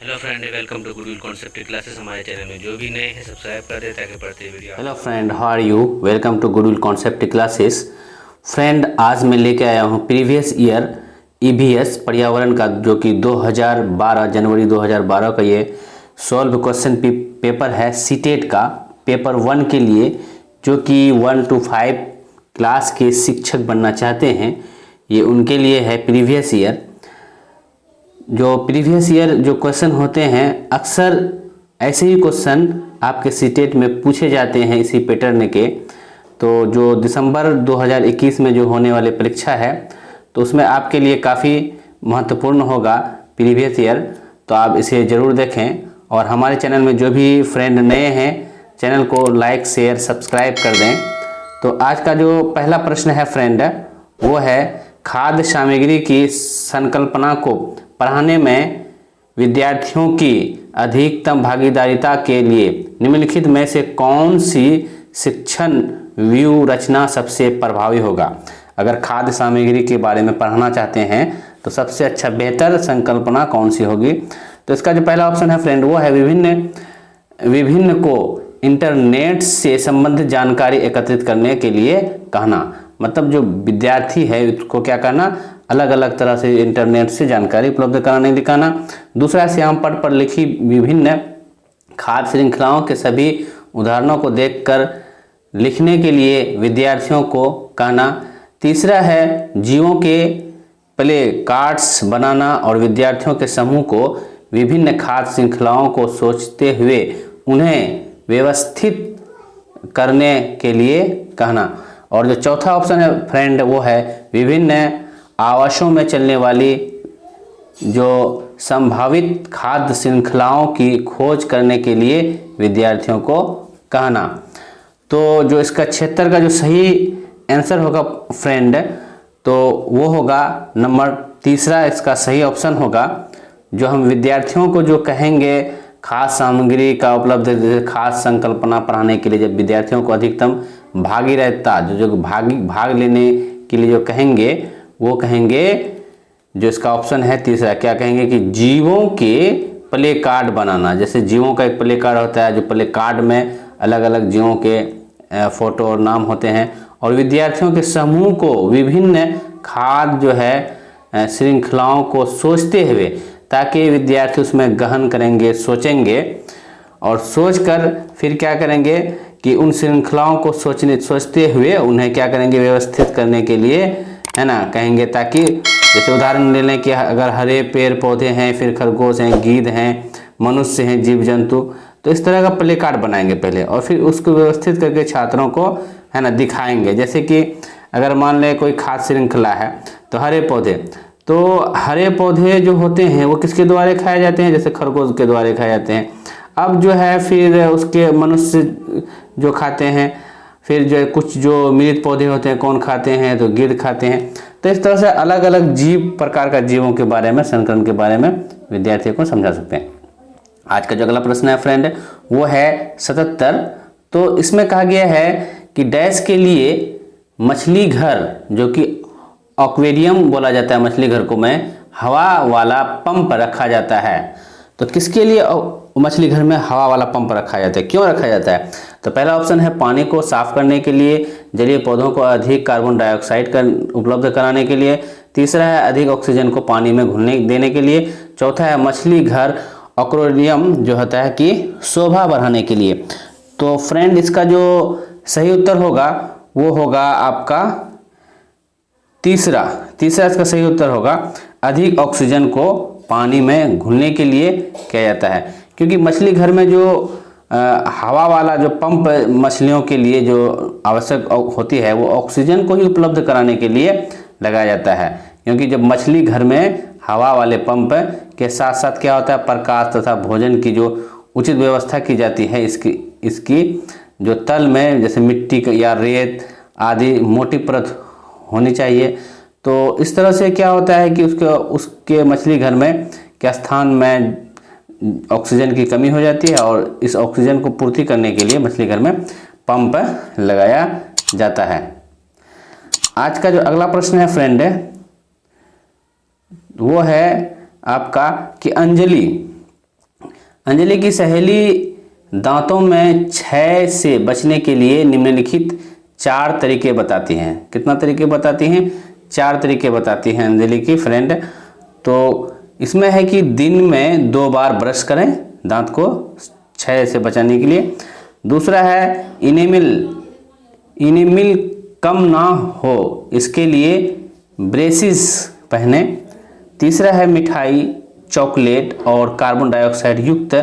Hello friend, welcome to goodwill concept classes. हमारे channel में जो भी नए हैं सब्सक्राइब कर दे ताकि पढ़ते video. Hello friend, how are you? Welcome to goodwill concept classes. Friend, आज मैं लेके आया हूँ प्रीवियस ईयर ईवीएस पर्यावरण का, जो कि 2012 जनवरी 2012 का ये सॉल्व क्वेश्चन पेपर है सीटेट का पेपर 1 के लिए, जो कि 1 to 5 क्लास के शिक्षक बनना चाहते हैं। ये उनके लिए है प्रीवियस ईयर। जो प्रीवियस ईयर जो क्वेश्चन होते हैं, अक्सर ऐसे ही क्वेश्चन आपके सीटेट में पूछे जाते हैं इसी पैटर्न के। तो जो दिसंबर 2021 में जो होने वाली परीक्षा है, तो उसमें आपके लिए काफ़ी महत्वपूर्ण होगा प्रीवियस ईयर। तो आप इसे ज़रूर देखें, और हमारे चैनल में जो भी फ्रेंड नए हैं चैनल को लाइक शेयर सब्सक्राइब कर दें। तो आज का जो पहला प्रश्न है फ्रेंड, वो है खाद्य सामग्री की संकल्पना को पढ़ाने में विद्यार्थियों की अधिकतम भागीदारिता के लिए निम्नलिखित में से कौन सी शिक्षण व्यू रचना सबसे प्रभावी होगा। अगर खाद्य सामग्री के बारे में पढ़ाना चाहते हैं तो सबसे अच्छा बेहतर संकल्पना कौन सी होगी। तो इसका जो पहला ऑप्शन है फ्रेंड, वो है विभिन्न को इंटरनेट से संबंधित जानकारी एकत्रित करने के लिए कहना। मतलब जो विद्यार्थी है उसको क्या करना, अलग अलग तरह से इंटरनेट से जानकारी उपलब्ध कराने दिखाना। दूसरा, श्याम पट पर लिखी विभिन्न खाद्य श्रृंखलाओं के सभी उदाहरणों को देखकर लिखने के लिए विद्यार्थियों को कहना। तीसरा है जीवों के प्ले कार्ड्स बनाना और विद्यार्थियों के समूह को विभिन्न खाद्य श्रृंखलाओं को सोचते हुए उन्हें व्यवस्थित करने के लिए कहना। और जो चौथा ऑप्शन है फ्रेंड, वो है विभिन्न आवासों में चलने वाली जो संभावित खाद्य श्रृंखलाओं की खोज करने के लिए विद्यार्थियों को कहना। तो जो इसका क्षेत्र का जो सही आंसर होगा फ्रेंड, तो वो होगा नंबर तीसरा, इसका सही ऑप्शन होगा। जो हम विद्यार्थियों को जो कहेंगे खाद्य सामग्री का उपलब्ध खाद्य संकल्पना पढ़ाने के लिए, जब विद्यार्थियों को अधिकतम भागीदारिता जो भाग लेने के लिए जो कहेंगे, वो कहेंगे जो इसका ऑप्शन है तीसरा, क्या कहेंगे कि जीवों के प्ले कार्ड बनाना। जैसे जीवों का एक प्ले कार्ड होता है, जो प्ले कार्ड में अलग अलग जीवों के फोटो और नाम होते हैं, और विद्यार्थियों के समूह को विभिन्न खाद्य जो है श्रृंखलाओं को सोचते हुए, ताकि विद्यार्थी उसमें गहन करेंगे, सोचेंगे, और सोचकर फिर क्या करेंगे कि उन श्रृंखलाओं को सोचते हुए उन्हें क्या करेंगे, व्यवस्थित करने के लिए, है ना, कहेंगे। ताकि जैसे उदाहरण ले लें कि अगर हरे पेड़ पौधे हैं, फिर खरगोश हैं, गीध हैं, मनुष्य हैं, जीव जंतु, तो इस तरह का प्ले कार्ड बनाएंगे पहले, और फिर उसको व्यवस्थित करके छात्रों को, है ना, दिखाएंगे। जैसे कि अगर मान लें कोई खाद्य श्रृंखला है, तो हरे पौधे, तो हरे पौधे जो होते हैं वो किसके द्वारा खाए जाते हैं, जैसे खरगोश के द्वारा खाए जाते हैं। अब जो है फिर उसके मनुष्य जो खाते हैं, फिर जो कुछ जो मृत पौधे होते हैं कौन खाते हैं, तो गिद्ध खाते हैं। तो इस तरह से अलग अलग प्रकार का जीवों के बारे में, संकरण के बारे में विद्यार्थियों को समझा सकते हैं। आज का जो अगला प्रश्न है फ्रेंड, वो है 77। तो इसमें कहा गया है कि डैश के लिए मछली घर, जो कि एक्वेरियम बोला जाता है मछली घर को, में हवा वाला पंप रखा जाता है। तो किसके लिए मछली घर में हवा वाला पंप रखा जाता है, क्यों रखा जाता है? तो पहला ऑप्शन है पानी को साफ करने के लिए, जलीय पौधों को अधिक कार्बन डाइऑक्साइड उपलब्ध कराने के लिए। तीसरा है अधिक ऑक्सीजन को पानी में घुलने देने के लिए। चौथा है मछली घर एक्वेरियम जो होता है कि शोभा बढ़ाने के लिए। तो फ्रेंड, इसका जो सही उत्तर होगा वो होगा आपका तीसरा इसका सही उत्तर होगा, अधिक ऑक्सीजन को पानी में घुलने के लिए किया जाता है। क्योंकि मछली घर में जो हवा वाला जो पंप मछलियों के लिए जो आवश्यक होती है, वो ऑक्सीजन को ही उपलब्ध कराने के लिए लगाया जाता है। क्योंकि जब मछली घर में हवा वाले पंप के साथ साथ क्या होता है, प्रकाश तथा भोजन की जो उचित व्यवस्था की जाती है, इसकी जो तल में जैसे मिट्टी या रेत आदि मोटी परत होनी चाहिए। तो इस तरह से क्या होता है कि उसके मछली घर में क्या स्थान में ऑक्सीजन की कमी हो जाती है, और इस ऑक्सीजन को पूर्ति करने के लिए मछली घर में पंप लगाया जाता है। आज का जो अगला प्रश्न है फ्रेंड, वो है आपका कि अंजलि अंजलि की सहेली दांतों में क्षय से बचने के लिए निम्नलिखित 4 तरीके बताती हैं। कितना तरीके बताती हैं? 4 तरीके बताती हैं अंजलि की फ्रेंड। तो इसमें है कि दिन में 2 बार ब्रश करें दांत को क्षय से बचाने के लिए। दूसरा है इनेमिल कम ना हो इसके लिए ब्रेसिस पहने। तीसरा है मिठाई, चॉकलेट और कार्बन डाइऑक्साइड युक्त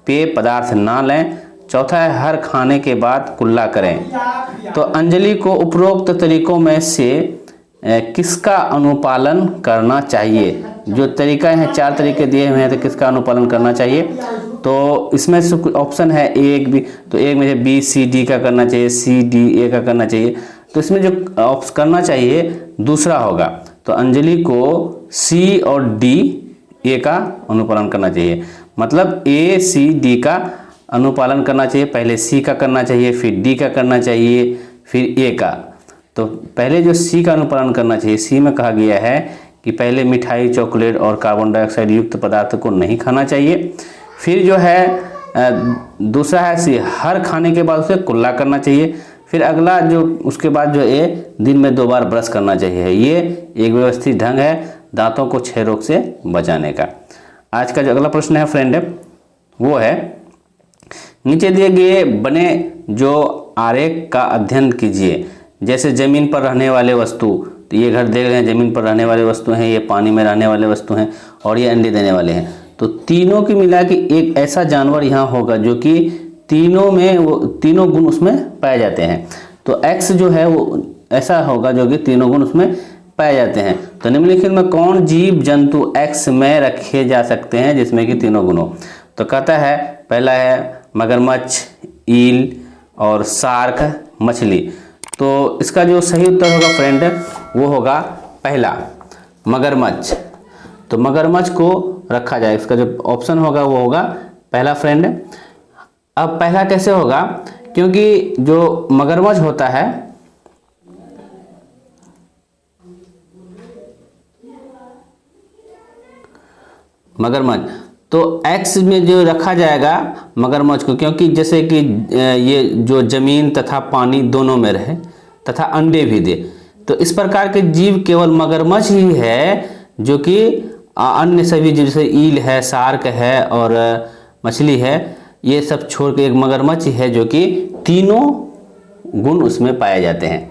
पेय पदार्थ ना लें। चौथा है हर खाने के बाद कुल्ला करें। तो अंजलि को उपरोक्त तरीकों में से किसका अनुपालन करना चाहिए? जो तरीका है 4 तरीके दिए हुए हैं, तो किसका अनुपालन करना चाहिए? तो इसमें से कुछ ऑप्शन है एक भी, तो एक में बी सी डी का करना चाहिए, सी डी ए का करना चाहिए। तो इसमें जो ऑप्शन करना चाहिए दूसरा होगा। तो अंजलि को सी और डी ए का अनुपालन करना चाहिए। मतलब ए सी डी का अनुपालन करना चाहिए। पहले सी का करना चाहिए, फिर डी का करना चाहिए, फिर ए का। तो पहले जो सी का अनुपालन करना चाहिए, सी में कहा गया है कि पहले मिठाई, चॉकलेट और कार्बन डाइऑक्साइड युक्त पदार्थ को नहीं खाना चाहिए। फिर जो है दूसरा है सी, हर खाने के बाद उसे कुल्ला करना चाहिए। फिर अगला जो उसके बाद जो ए, दिन में 2 बार ब्रश करना चाहिए। ये एक व्यवस्थित ढंग है दांतों को क्षय रोग से बचाने का। आज का जो अगला प्रश्न है फ्रेंड वो है, नीचे दिए गए बने जो आरेख का अध्ययन कीजिए। जैसे जमीन पर रहने वाले वस्तु, तो ये घर देख रहे हैं जमीन पर रहने वाले वस्तु हैं, ये पानी में रहने वाले वस्तु हैं और ये अंडे देने वाले हैं। तो तीनों की मिला के एक ऐसा जानवर यहाँ होगा जो कि तीनों में वो तीनों गुण उसमें पाए जाते हैं। तो एक्स जो है वो ऐसा होगा जो कि तीनों गुण उसमें पाए जाते हैं। तो निम्नलिखित में कौन जीव जंतु एक्स में रखे जा सकते हैं जिसमें कि तीनों गुण हो? तो कहता है पहला है मगरमच्छ, ईल और शार्क, मछली। तो इसका जो सही उत्तर होगा फ्रेंड वो होगा पहला मगरमच्छ। तो मगरमच्छ को रखा जाए, इसका जो ऑप्शन होगा वो होगा पहला फ्रेंड। अब पहला कैसे होगा? क्योंकि जो मगरमच्छ होता है मगरमच्छ, तो एक्स में जो रखा जाएगा मगरमच्छ को, क्योंकि जैसे कि ये जो जमीन तथा पानी दोनों में रहे तथा अंडे भी दे। तो इस प्रकार के जीव केवल मगरमच्छ ही है जो कि अन्य सभी जीव जैसे ईल है, शार्क है और मछली है, ये सब छोड़ के एक मगरमच्छ ही है जो कि तीनों गुण उसमें पाए जाते हैं।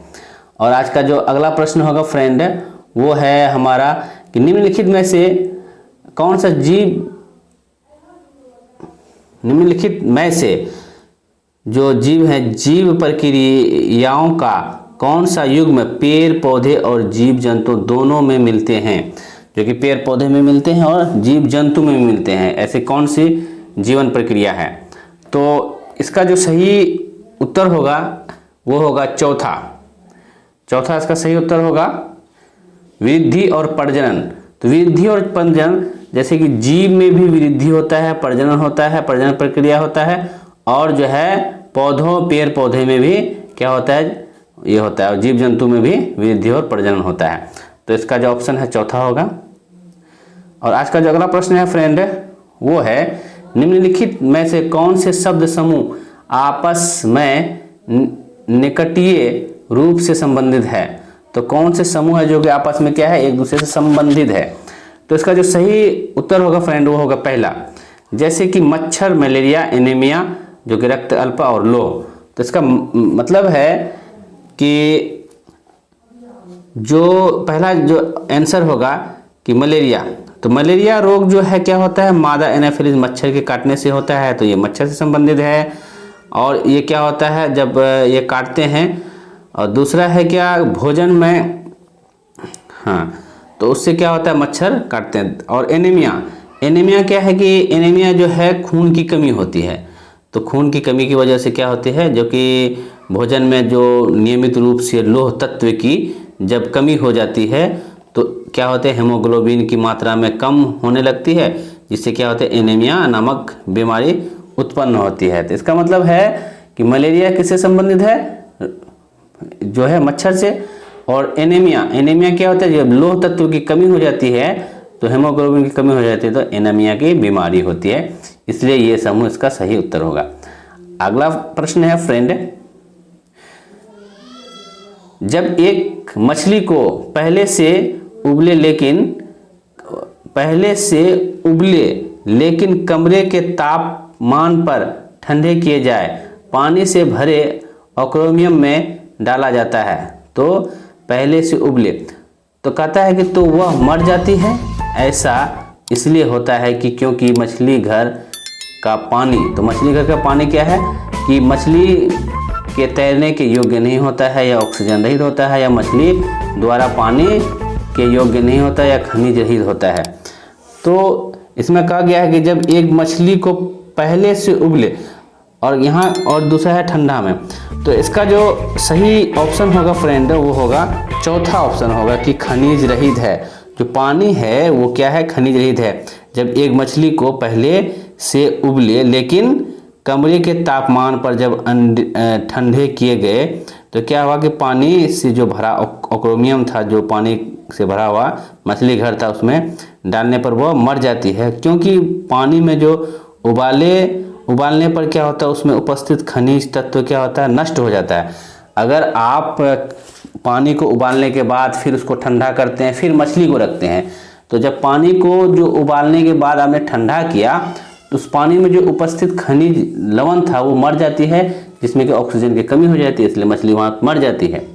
और आज का जो अगला प्रश्न होगा फ्रेंड वो है हमारा कि निम्नलिखित में से कौन सा जीव, निम्नलिखित में से जो जीव है जीव प्रक्रियाओं का कौन सा युग्म पेड़ पौधे और जीव जंतु दोनों में मिलते हैं? जो कि पेड़ पौधे में मिलते हैं और जीव जंतु में मिलते हैं, ऐसे कौन सी जीवन प्रक्रिया है? तो इसका जो सही उत्तर होगा वो होगा चौथा इसका सही उत्तर होगा वृद्धि और प्रजनन। तो वृद्धि और प्रजनन, जैसे कि जीव में भी वृद्धि होता है, प्रजनन होता है, प्रजनन प्रक्रिया होता है, और जो है पौधों पेड़ पौधे में भी क्या होता है, ये होता है, और जीव जंतु में भी वृद्धि और प्रजनन होता है। तो इसका जो ऑप्शन है चौथा होगा। और आज का जो अगला प्रश्न है फ्रेंड वो है निम्नलिखित में से कौन से शब्द समूह आपस में निकटीय रूप से संबंधित है? तो कौन से समूह है जो कि आपस में क्या है, एक दूसरे से संबंधित है? तो इसका जो सही उत्तर होगा फ्रेंड वो होगा पहला, जैसे कि मच्छर, मलेरिया, एनीमिया जो कि रक्त अल्प और लोह। तो इसका मतलब है कि जो पहला जो आंसर होगा कि मलेरिया। तो मलेरिया रोग जो है क्या होता है, मादा एनाफिलिस मच्छर के काटने से होता है, तो ये मच्छर से संबंधित है। और ये क्या होता है जब ये काटते हैं। और दूसरा है क्या, भोजन में, हाँ, तो उससे क्या होता है मच्छर काटते हैं। और एनीमिया क्या है कि एनीमिया जो है खून की कमी होती है। तो खून की कमी की वजह से क्या होती है, जो कि भोजन में जो नियमित रूप से लौह तत्व की जब कमी हो जाती है तो क्या होते हैं, हेमोग्लोबिन की मात्रा में कम होने लगती है, जिससे क्या होता है एनीमिया नामक बीमारी उत्पन्न होती है। तो इसका मतलब है कि मलेरिया किससे संबंधित है, जो है मच्छर से। और एनीमिया क्या होता है, जब लौह तत्व की कमी हो जाती है तो हेमोग्लोबिन की कमी हो जाती है तो एनीमिया की बीमारी होती है। इसलिए ये समूह इसका सही उत्तर होगा। अगला प्रश्न है फ्रेंड, जब एक मछली को पहले से उबले लेकिन कमरे के तापमान पर ठंडे किए जाए, पानी से भरे एक्वेरियम में डाला जाता है, तो पहले से उबले, तो कहता है कि तो वह मर जाती है। ऐसा इसलिए होता है कि क्योंकि मछली घर का पानी, तो मछली घर का पानी क्या है कि मछली के तैरने के योग्य नहीं होता है, या ऑक्सीजन रहित होता है, या मछली द्वारा पानी के योग्य नहीं होता है, या खनिज रहित होता है। तो इसमें कहा गया है कि जब एक मछली को पहले से उबले, और यहाँ और दूसरा है ठंडा में, तो इसका जो सही ऑप्शन होगा फ्रेंड वो होगा चौथा ऑप्शन होगा कि खनिज रहित है। जो पानी है वो क्या है, खनिज रहित है। जब एक मछली को पहले से उबले लेकिन कमरे के तापमान पर जब ठंडे किए गए, तो क्या हुआ कि पानी से जो भरा एक्वेरियम था, जो पानी से भरा हुआ मछली घर था, उसमें डालने पर वह मर जाती है, क्योंकि पानी में जो उबालने पर क्या होता है, उसमें उपस्थित खनिज तत्व क्या होता है, नष्ट हो जाता है। अगर आप पानी को उबालने के बाद फिर उसको ठंडा करते हैं, फिर मछली को रखते हैं, तो जब पानी को जो उबालने के बाद आपने ठंडा किया, तो उस पानी में जो उपस्थित खनिज लवण था वो मर जाती है, जिसमें कि ऑक्सीजन की कमी हो जाती है, इसलिए मछली वहाँ मर जाती है।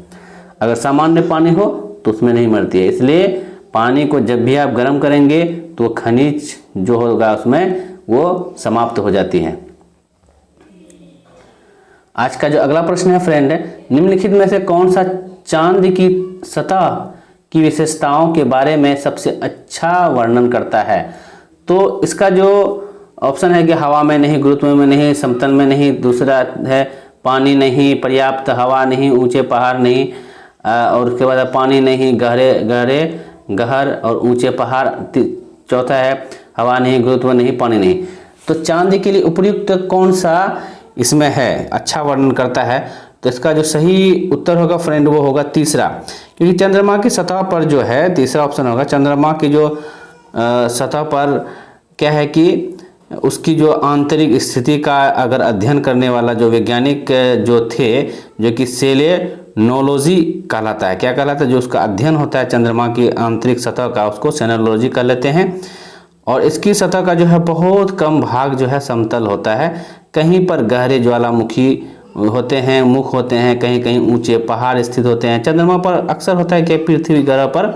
अगर सामान्य पानी हो तो उसमें नहीं मरती है। इसलिए पानी को जब भी आप गर्म करेंगे तो खनिज जो होगा उसमें वो समाप्त हो जाती है। आज का जो अगला प्रश्न है फ्रेंड, निम्नलिखित में से कौन सा चांद की सतह की विशेषताओं के बारे में सबसे अच्छा वर्णन करता है? तो इसका जो ऑप्शन है कि हवा में नहीं, गुरुत्व में नहीं, समतल में नहीं, दूसरा है पानी नहीं, पर्याप्त हवा नहीं, ऊंचे पहाड़ नहीं, और उसके बाद पानी नहीं, गहर और ऊंचे पहाड़, चौथा है हवा नहीं, गुरुत्व नहीं, पानी नहीं। तो चांद के लिए उपयुक्त कौन सा इसमें है, अच्छा वर्णन करता है? तो इसका जो सही उत्तर होगा फ्रेंड वो होगा तीसरा, क्योंकि चंद्रमा की सतह पर जो है, तीसरा ऑप्शन होगा, चंद्रमा की जो सतह पर क्या है कि उसकी जो आंतरिक स्थिति का अगर अध्ययन करने वाला जो वैज्ञानिक जो थे, जो कि सेलेनोलॉजी कहलाता है, क्या कहलाता है, जो उसका अध्ययन होता है चंद्रमा की आंतरिक सतह का, उसको सेलेनोलॉजी कह लेते हैं। और इसकी सतह का जो है बहुत कम भाग जो है समतल होता है, कहीं पर गहरे ज्वालामुखी होते हैं, मुख होते हैं, कहीं कहीं ऊंचे पहाड़ स्थित होते हैं। चंद्रमा पर अक्सर होता है कि पृथ्वी ग्रह पर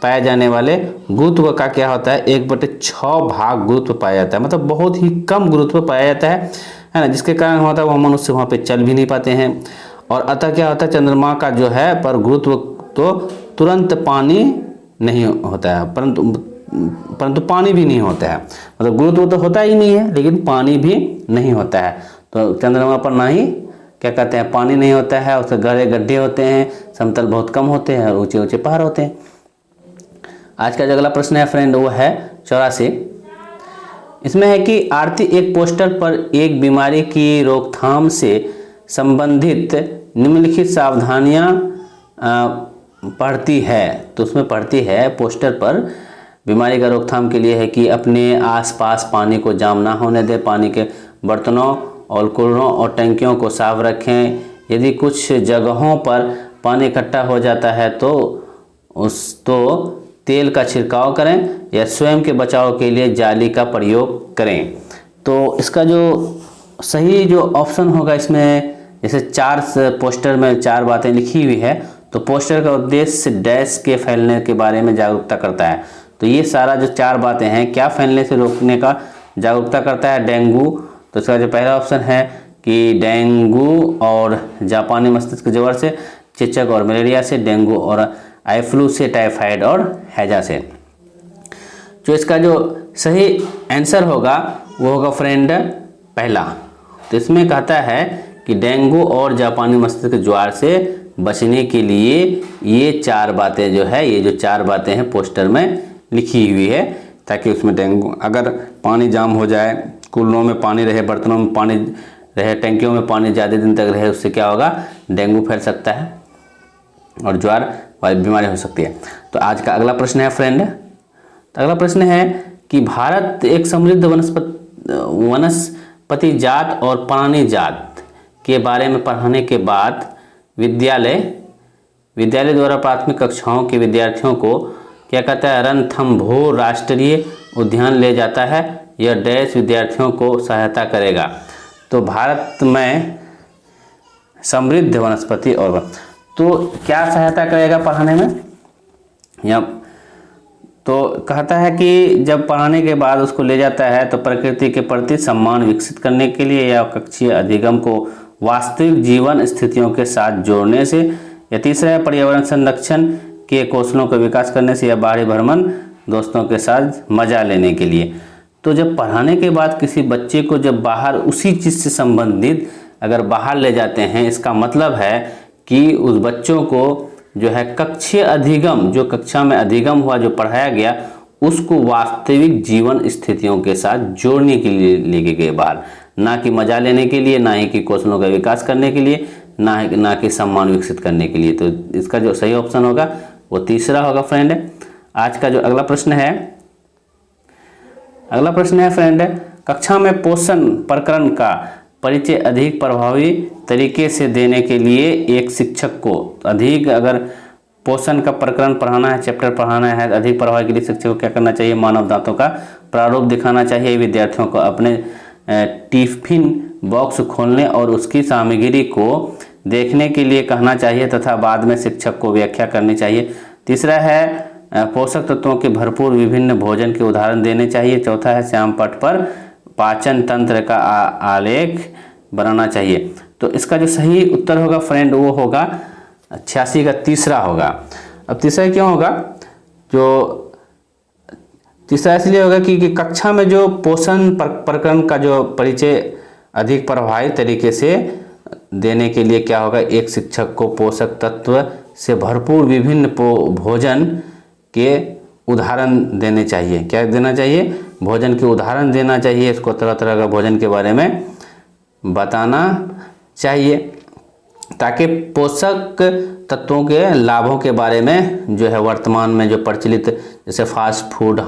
पाए जाने वाले गुरुत्व का क्या होता है, 1/6 भाग गुरुत्व पाया जाता है, मतलब बहुत ही कम गुरुत्व पाया जाता है ना, जिसके कारण होता है वो मनुष्य वहाँ पे चल भी नहीं पाते हैं। और अतः क्या होता है, चंद्रमा का जो है पर गुरुत्व तो तुरंत पानी नहीं होता है, परंतु पानी भी नहीं होता है, मतलब गुरुत्व तो होता ही नहीं है लेकिन पानी भी नहीं होता है। तो चंद्रमा पर ना ही क्या कहते हैं, पानी नहीं होता है, उसके गहरे गड्ढे होते हैं, समतल बहुत कम होते हैं और ऊंचे ऊंचे पहाड़ होते हैं। आज का जो अगला प्रश्न है फ्रेंड वो है 84। इसमें है कि आरती एक पोस्टर पर एक बीमारी की रोकथाम से संबंधित निम्नलिखित सावधानियां पढ़ती है। तो उसमें पढ़ती है पोस्टर पर बीमारी का रोकथाम के लिए है कि अपने आसपास पानी को जाम ना होने दें, पानी के बर्तनों और कुल्हड़ों और टंकियों को साफ रखें। यदि कुछ जगहों पर पानी इकट्ठा हो जाता है तो तेल का छिड़काव करें या स्वयं के बचाव के लिए जाली का प्रयोग करें। तो इसका जो सही जो ऑप्शन होगा इसमें, जैसे 4 पोस्टर में 4 बातें लिखी हुई है, तो पोस्टर का उद्देश्य डैश के फैलने के बारे में जागरूकता करता है। तो ये सारा जो 4 बातें हैं क्या फैलने से रोकने का जागरूकता करता है, डेंगू। तो इसका जो पहला ऑप्शन है कि डेंगू और जापानी मस्तिष्क ज्वर से, चेचक और मलेरिया से, डेंगू और आई फ्लू से, टाइफाइड और हैजा से। जो इसका जो सही आंसर होगा वो होगा फ्रेंड पहला। तो इसमें कहता है कि डेंगू और जापानी मस्तिष्क ज्वर से बचने के लिए ये 4 बातें जो है, ये जो 4 बातें हैं पोस्टर में लिखी हुई है, ताकि उसमें डेंगू, अगर पानी जाम हो जाए, कुल्लों में पानी रहे, बर्तनों में पानी रहे, टंकियों में पानी ज़्यादा दिन तक रहे, उससे क्या होगा, डेंगू फैल सकता है और ज्वर वाली बीमारी हो सकती है। तो आज का अगला प्रश्न है फ्रेंड, तो अगला प्रश्न है कि भारत एक समृद्ध वनस्पति जात और प्राणी जात के बारे में पढ़ाने के बाद विद्यालय द्वारा प्राथमिक कक्षाओं के विद्यार्थियों को क्या कहता है, रणथंभौर राष्ट्रीय उद्यान ले जाता है। यह डैश विद्यार्थियों को सहायता करेगा। तो भारत में समृद्ध वनस्पति और तो क्या सहायता करेगा पढ़ाने में, या तो कहता है कि जब पढ़ाने के बाद उसको ले जाता है तो प्रकृति के प्रति सम्मान विकसित करने के लिए या कक्षीय अधिगम को वास्तविक जीवन स्थितियों के साथ जोड़ने से, या तीसरा है पर्यावरण संरक्षण के कौशलों का विकास करने से, या बाहरी भ्रमण दोस्तों के साथ मजा लेने के लिए। तो जब पढ़ाने के बाद किसी बच्चे को जब बाहर उसी चीज़ से संबंधित अगर बाहर ले जाते हैं, इसका मतलब है कि उस बच्चों को जो है कक्षीय अधिगम, जो कक्षा में अधिगम हुआ, जो पढ़ाया गया, उसको वास्तविक जीवन स्थितियों के साथ जोड़ने के लिए लेके गए बाहर, ना कि मजा लेने के लिए, ना ही कि कौशलों का विकास करने के लिए, ना कि सम्मान विकसित करने के लिए। तो इसका जो सही ऑप्शन होगा वो तीसरा होगा फ्रेंड। आज का जो अगला प्रश्न है फ्रेंड, कक्षा में पोषण प्रकरण का परिचय अधिक प्रभावी तरीके से देने के लिए एक शिक्षक को, अधिक अगर पोषण का प्रकरण पढ़ाना है, चैप्टर पढ़ाना है, अधिक प्रभावी के लिए शिक्षक को क्या करना चाहिए, मानव दांतों का प्रारूप दिखाना चाहिए। विद्यार्थियों को अपने टिफिन बॉक्स खोलने और उसकी सामग्री को देखने के लिए कहना चाहिए तथा बाद में शिक्षक को व्याख्या करनी चाहिए। तीसरा है पोषक तत्वों के भरपूर विभिन्न भोजन के उदाहरण देने चाहिए। चौथा है श्याम पट पर पाचन तंत्र का आलेख बनाना चाहिए। तो इसका जो सही उत्तर होगा फ्रेंड वो होगा 86 का तीसरा होगा। अब तीसरा क्यों होगा, जो तीसरा इसलिए होगा कि कक्षा में जो पोषण प्रकरण का जो परिचय अधिक प्रभावी तरीके से देने के लिए क्या होगा, एक शिक्षक को पोषक तत्व से भरपूर विभिन्न भोजन के उदाहरण देने चाहिए। क्या देना चाहिए, भोजन के उदाहरण देना चाहिए। इसको तरह तरह का भोजन के बारे में बताना चाहिए ताकि पोषक तत्वों के लाभों के बारे में जो है वर्तमान में जो प्रचलित जैसे फास्ट फूड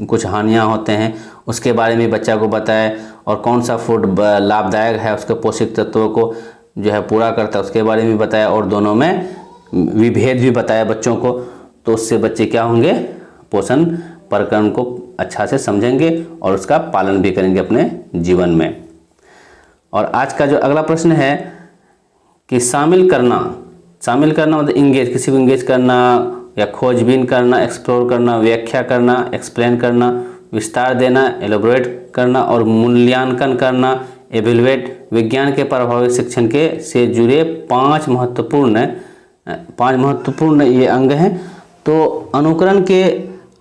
कुछ हानियां होते हैं उसके बारे में बच्चा को बताए, और कौन सा फूड लाभदायक है उसके पोषक तत्वों को जो है पूरा करता है उसके बारे में बताया, और दोनों में विभेद भी बताया बच्चों को। तो उससे बच्चे क्या होंगे, पोषण प्रकरण को अच्छा से समझेंगे और उसका पालन भी करेंगे अपने जीवन में। और आज का जो अगला प्रश्न है कि शामिल करना मतलब इंगेज, किसी को इंगेज करना या खोजबीन करना, एक्सप्लोर करना, व्याख्या करना, एक्सप्लेन करना, विस्तार देना, एलोबरेट करना और मूल्यांकन करना, एवेलुएट। विज्ञान के प्रभावी शिक्षण के से जुड़े पांच महत्वपूर्ण ये अंग हैं। तो अनुकरण के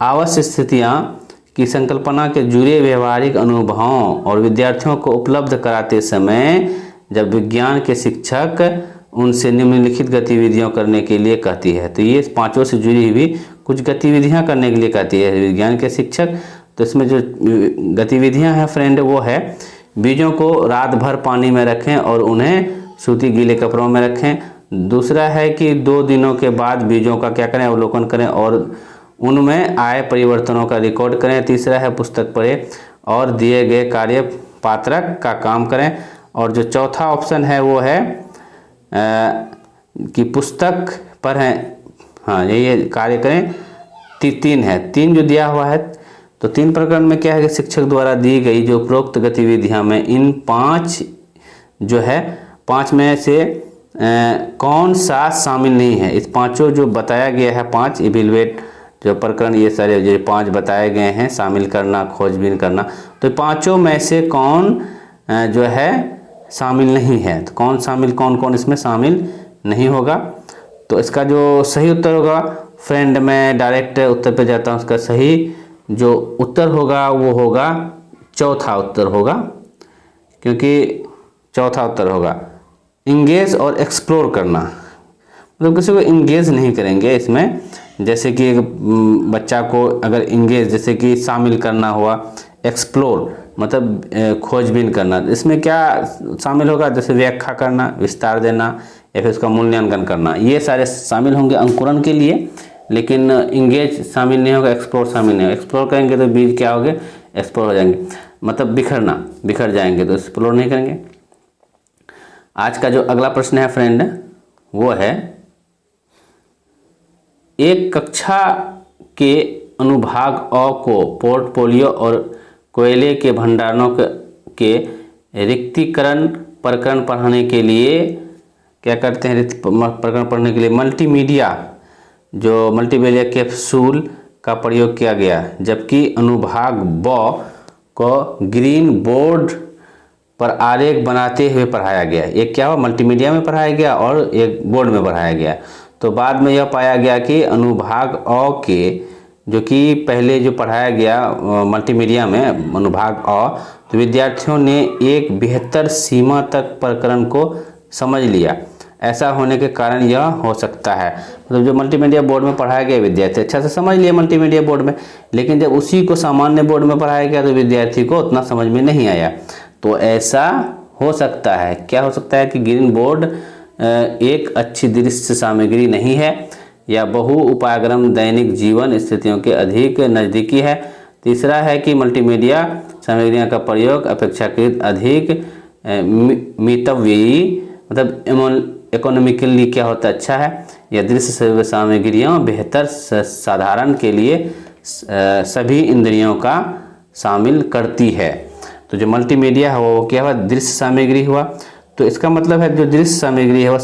आवश्यक स्थितियाँ की संकल्पना के जुड़े व्यवहारिक अनुभवों और विद्यार्थियों को उपलब्ध कराते समय जब विज्ञान के शिक्षक उनसे निम्नलिखित गतिविधियों करने के लिए कहती है, तो ये पांचों से जुड़ी हुई कुछ गतिविधियां करने के लिए कहती है विज्ञान के शिक्षक। तो इसमें जो गतिविधियां हैं फ्रेंड वो है, बीजों को रात भर पानी में रखें और उन्हें सूती गीले कपड़ों में रखें। दूसरा है कि 2 दिनों के बाद बीजों का क्या करें, अवलोकन करें और उनमें आए परिवर्तनों का रिकॉर्ड करें। तीसरा है पुस्तक पढ़ें और दिए गए कार्य पात्रक का काम करें। और जो चौथा ऑप्शन है वो है कि पुस्तक पढ़ें, हाँ ये कार्य करें। 3 है, 3 जो दिया हुआ है। तो 3 प्रकरण में क्या है कि शिक्षक द्वारा दी गई जो उपरोक्त गतिविधियां में इन 5 जो है 5 में से कौन सा शामिल नहीं है। इस पांचों जो बताया गया है 5 इवेलुएट जो प्रकरण, ये सारे जो 5 बताए गए हैं, शामिल करना, खोजबीन करना, तो पांचों में से कौन जो है शामिल नहीं है। तो कौन इसमें शामिल नहीं होगा। तो इसका जो सही उत्तर होगा फ्रेंड, मैं डायरेक्ट उत्तर पे जाता हूँ। उसका सही जो उत्तर होगा वो होगा चौथा उत्तर होगा, क्योंकि चौथा उत्तर होगा इंगेज और एक्सप्लोर करना। मतलब किसी को इंगेज नहीं करेंगे इसमें, जैसे कि बच्चा को अगर इंगेज जैसे कि शामिल करना हुआ, एक्सप्लोर मतलब खोजबीन करना, इसमें क्या शामिल होगा, जैसे व्याख्या करना, विस्तार देना या फिर उसका मूल्यांकन करना, ये सारे शामिल होंगे अंकुरण के लिए। लेकिन इंगेज शामिल नहीं होगा, एक्सप्लोर शामिल नहीं होगा। एक्सप्लोर करेंगे तो बीज क्या होंगे, एक्सप्लोर हो जाएंगे। मतलब बिखर जाएंगे, तो एक्सप्लोर नहीं करेंगे। आज का जो अगला प्रश्न है फ्रेंड वो है, एक कक्षा के अनुभाग अ को पोर्टफोलियो और कोयले के भंडारणों के रिक्तीकरण प्रकरण पढ़ाने के लिए क्या करते हैं? प्रकरण पढ़ने के लिए मल्टीमीडिया कैप्सूल का प्रयोग किया गया, जबकि अनुभाग ब को ग्रीन बोर्ड पर आरेख बनाते हुए पढ़ाया गया। एक क्या हुआ? मल्टीमीडिया में पढ़ाया गया और एक बोर्ड में पढ़ाया गया। तो बाद में यह पाया गया कि अनुभाग अ के जो कि पहले जो पढ़ाया गया मल्टीमीडिया में अनुभाग अ, तो विद्यार्थियों ने एक बेहतर सीमा तक प्रकरण को समझ लिया। ऐसा होने के कारण यह हो सकता है, मतलब जो मल्टीमीडिया बोर्ड में पढ़ाया गया विद्यार्थी अच्छा से समझ लिया मल्टीमीडिया बोर्ड में, लेकिन जब उसी को सामान्य बोर्ड में पढ़ाया गया तो विद्यार्थी को उतना समझ में नहीं आया। तो ऐसा हो सकता है, क्या हो सकता है कि ग्रीन बोर्ड एक अच्छी दृश्य सामग्री नहीं है या बहु उपायक्रम दैनिक जीवन स्थितियों के अधिक नज़दीकी है। तीसरा है कि मल्टीमीडिया सामग्रियों का प्रयोग अपेक्षाकृत अधिक मितव्ययी मतलब इकोनॉमिकली क्या होता है अच्छा है, या दृश्य सामग्रियों बेहतर साधारण के लिए सभी इंद्रियों का शामिल करती है। तो जो मल्टीमीडिया है वो क्या हुआ? दृश्य सामग्री हुआ। तो इसका मतलब है जो दृश्य सामग्री है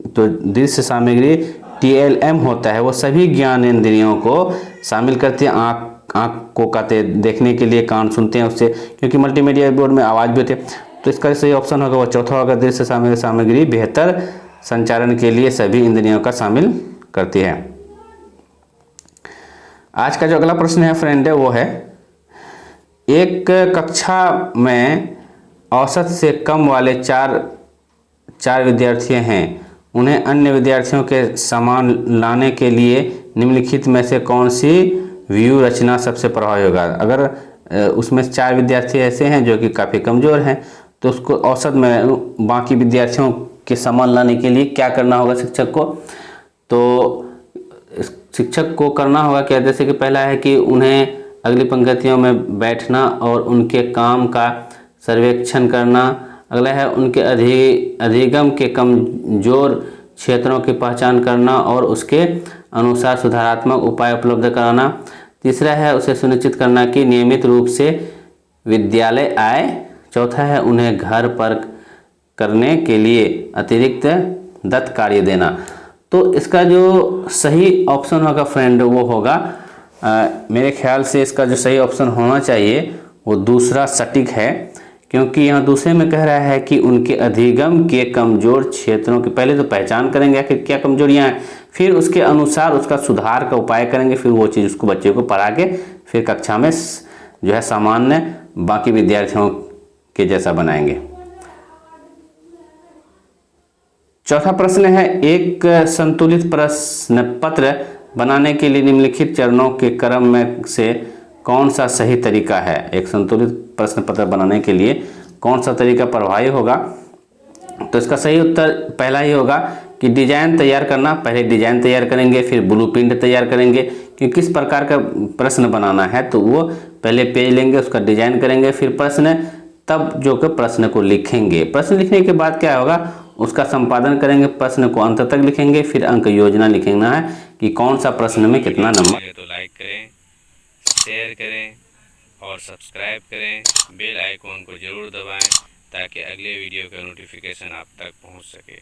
तो दृश्य सामग्री TLM होता है, वो सभी ज्ञान इंद्रियों को शामिल करती है। आँख को कहते देखने के लिए, कान सुनते हैं उससे, क्योंकि मल्टीमीडिया बोर्ड में आवाज़ भी होती है। तो इसका सही ऑप्शन होगा वो चौथा होगा, दृश्य सामग्री बेहतर संचारण के लिए सभी इंद्रियों का शामिल करती है। आज का जो अगला प्रश्न है फ्रेंड वो है, एक कक्षा में औसत से कम वाले चार विद्यार्थी हैं, उन्हें अन्य विद्यार्थियों के समान लाने के लिए निम्नलिखित में से कौन सी व्यू रचना सबसे प्रभावी होगा? अगर उसमें 4 विद्यार्थी ऐसे हैं जो कि काफ़ी कमज़ोर हैं, तो उसको औसत में बाकी विद्यार्थियों के समान लाने के लिए क्या करना होगा शिक्षक को? तो शिक्षक को करना होगा क्या? जैसे कि पहला है कि उन्हें अगली पंक्तियों में बैठना और उनके काम का सर्वेक्षण करना। अगला है उनके अधिगम के कमजोर क्षेत्रों की पहचान करना और उसके अनुसार सुधारात्मक उपाय उपलब्ध कराना। तीसरा है उसे सुनिश्चित करना कि नियमित रूप से विद्यालय आए। चौथा है उन्हें घर पर करने के लिए अतिरिक्त दत्त कार्य देना। तो इसका जो सही ऑप्शन होगा फ्रेंड वो होगा मेरे ख्याल से इसका जो सही ऑप्शन होना चाहिए वो दूसरा सटीक है, क्योंकि यहाँ दूसरे में कह रहा है कि उनके अधिगम के कमजोर क्षेत्रों की पहले तो पहचान करेंगे आखिर क्या कमजोरियाँ हैं, फिर उसके अनुसार उसका सुधार का उपाय करेंगे, फिर वो चीज़ उसको बच्चे को पढ़ा के फिर कक्षा में जो है सामान्य बाकी विद्यार्थियों के जैसा बनाएंगे। चौथा प्रश्न है, एक संतुलित प्रश्न पत्र बनाने के लिए निम्नलिखित चरणों के क्रम में से कौन सा सही तरीका है? एक संतुलित प्रश्न पत्र बनाने के लिए कौन सा तरीका प्रभावी होगा? तो इसका सही उत्तर पहला ही होगा कि डिजाइन तैयार करना। पहले डिजाइन तैयार करेंगे, फिर ब्लूप्रिंट तैयार करेंगे कि किस प्रकार का प्रश्न बनाना है, तो वो पहले पेज लेंगे, उसका डिजाइन करेंगे, फिर प्रश्न, तब जो कि प्रश्न को लिखेंगे। प्रश्न लिखने के बाद क्या होगा, उसका संपादन करेंगे, प्रश्न को अंत तक लिखेंगे, फिर अंक योजना लिखना है कि कौन सा प्रश्न में कितना नंबर। तो लाइक करें, शेयर करें और सब्सक्राइब करें, बेल आइकॉन को जरूर दबाएं ताकि अगले वीडियो का नोटिफिकेशन आप तक पहुंच सके।